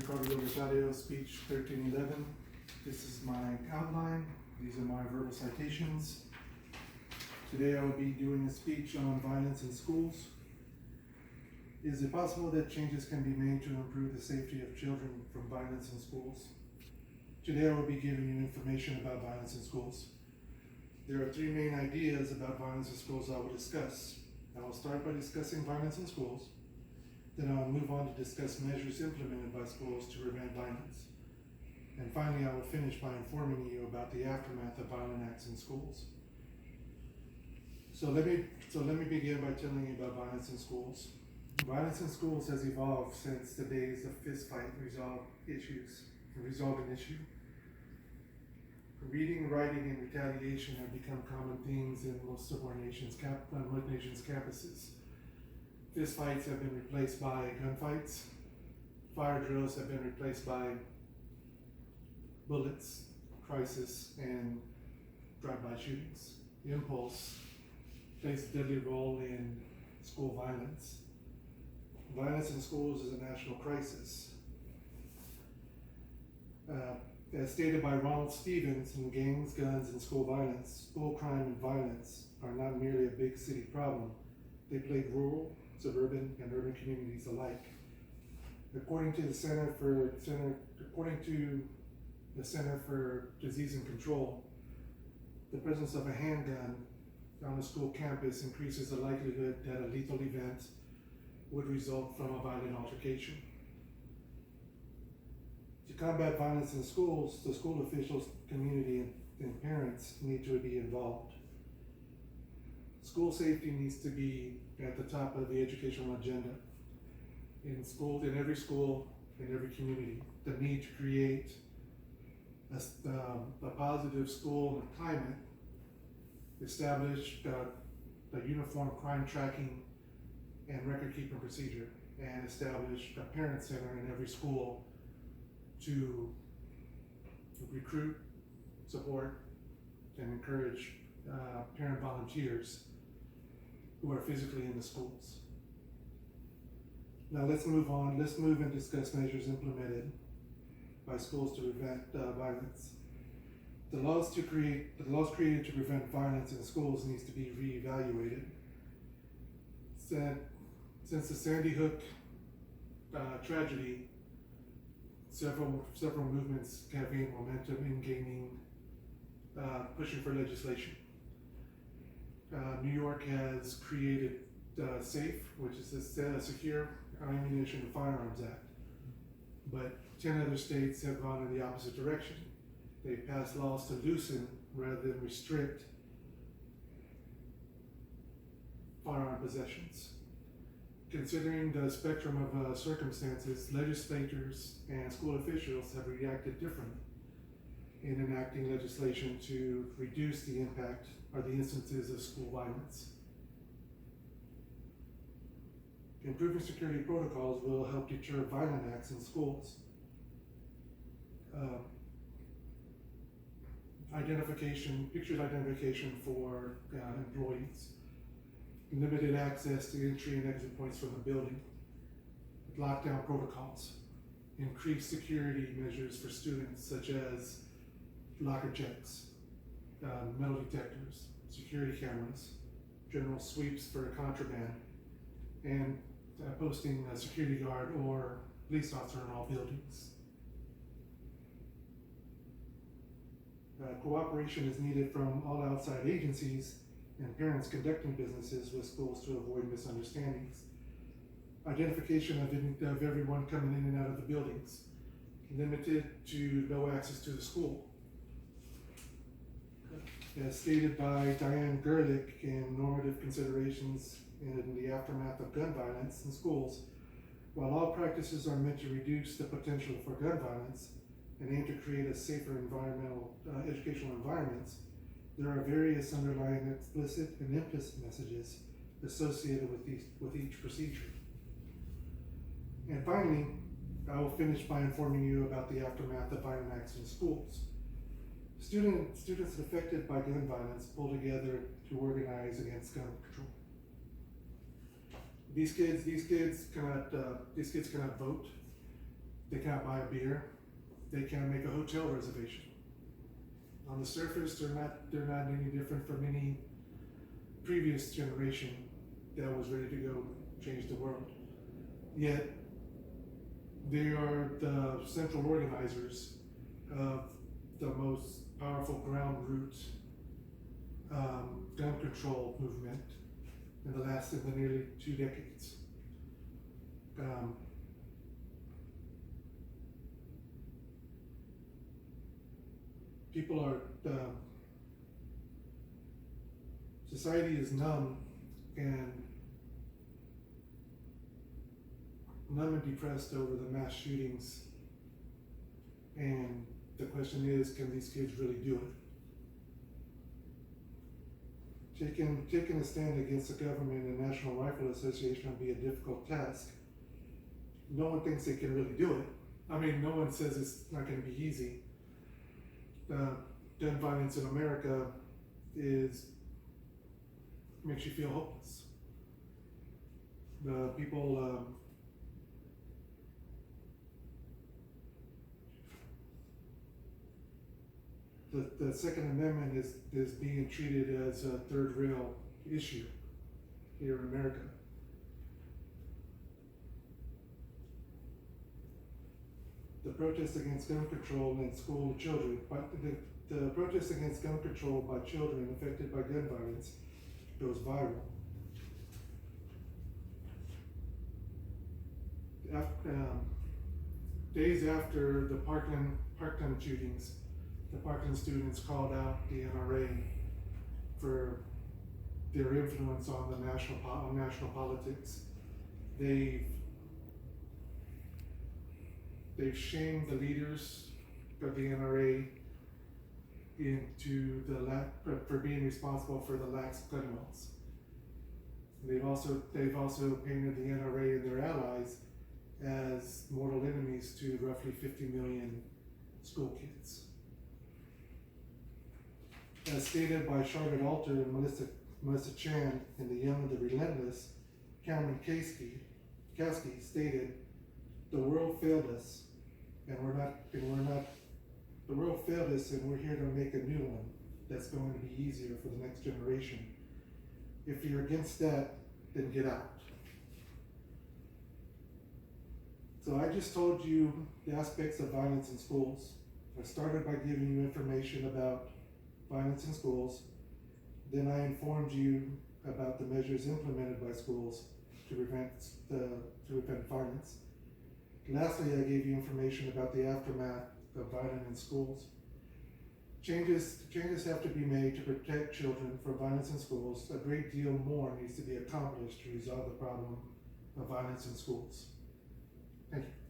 Ricardo DelRosario, speech 1311. This is my outline. These are my verbal citations. Today I will be doing a speech on violence in schools. Is it possible that changes can be made to improve the safety of children from violence in schools? Today I will be giving you information about violence in schools. There are three main ideas about violence in schools I will discuss. I will start by discussing violence in schools. Then I will move on to discuss measures implemented by schools to prevent violence. And finally, I will finish by informing you about the aftermath of violent acts in schools. So let me begin by telling you about violence in schools. Violence in schools has evolved since the days of fist fight resolve an issue. Reading, writing, and retaliation have become common themes in most of our nation's campuses. Fist fights have been replaced by gunfights. Fire drills have been replaced by bullets, crisis, and drive-by shootings. Impulse plays a deadly role in school violence. Violence in schools is a national crisis. As stated by Ronald Stevens in Gangs, Guns, and School Violence, school crime and violence are not merely a big city problem. They plague rural, suburban, and urban communities alike. According to the Center for Disease and Control, the presence of a handgun on a school campus increases the likelihood that a lethal event would result from a violent altercation. To combat violence in schools, the school officials, community, and parents need to be involved. School safety needs to be at the top of the educational agenda. In every school, in every community, the need to create a positive school climate, establish a uniform crime tracking and record keeping procedure, and establish a parent center in every school to recruit, support, and encourage parent volunteers who are physically in the schools. Now let's move on. Let's move and discuss measures implemented by schools to prevent violence. The laws created to prevent violence in schools needs to be reevaluated. Since the Sandy Hook tragedy, several movements have gained momentum in pushing for legislation. New York has created SAFE, which is the Secure Ammunition and Firearms Act, but 10 other states have gone in the opposite direction. They've passed laws to loosen rather than restrict firearm possessions. Considering the spectrum of circumstances, legislators and school officials have reacted differently in enacting legislation to reduce the impact or the instances of school violence. Improving security protocols will help deter violent acts in schools. Pictures identification for employees, limited access to entry and exit points from the building, lockdown protocols, increased security measures for students such as locker checks, metal detectors, security cameras, general sweeps for contraband, and posting a security guard or police officer in all buildings. Cooperation is needed from all outside agencies and parents conducting businesses with schools to avoid misunderstandings. Identification of everyone coming in and out of the buildings, limited to no access to the school. As stated by Diane Gerlich in Normative Considerations in the Aftermath of Gun Violence in Schools, while all practices are meant to reduce the potential for gun violence and aim to create a safer educational environments, there are various underlying explicit and implicit messages associated with each procedure. And finally, I will finish by informing you about the aftermath of violent acts in schools. Students affected by gun violence pull together to organize against gun control. These kids cannot vote. they can't buy a beer, they can't make a hotel reservation. On the surface, they're not any different from any previous generation that was ready to go change the world. Yet, they are the central organizers of the most powerful ground root gun control movement in the nearly 2 decades. People are, society is numb and depressed over the mass shootings, and the question is, can these kids really do it? Taking a stand against the government and National Rifle Association will be a difficult task. No one thinks they can really do it. I mean, no one says it's not going to be easy. Gun violence in America makes you feel hopeless. The people, the Second Amendment is being treated as a third rail issue here in America. The protest against gun control in school children, the protest against gun control by children affected by gun violence goes viral. Days after the Parkland shootings, the Parkland students called out the NRA for their influence on the national politics. They've shamed the leaders of the NRA into for being responsible for the lax gun laws. They've also painted the NRA and their allies as mortal enemies to roughly 50 million school kids. As stated by Charlotte Alter and Melissa Chan in The Young and the Relentless, Cameron Kasky stated, "The world failed us, and the world failed us, and we're here to make a new one that's going to be easier for the next generation. If you're against that, then get out." So I just told you the aspects of violence in schools. I started by giving you information about violence in schools. Then I informed you about the measures implemented by schools to prevent violence. Lastly, I gave you information about the aftermath of violence in schools. Changes have to be made to protect children from violence in schools. A great deal more needs to be accomplished to resolve the problem of violence in schools. Thank you.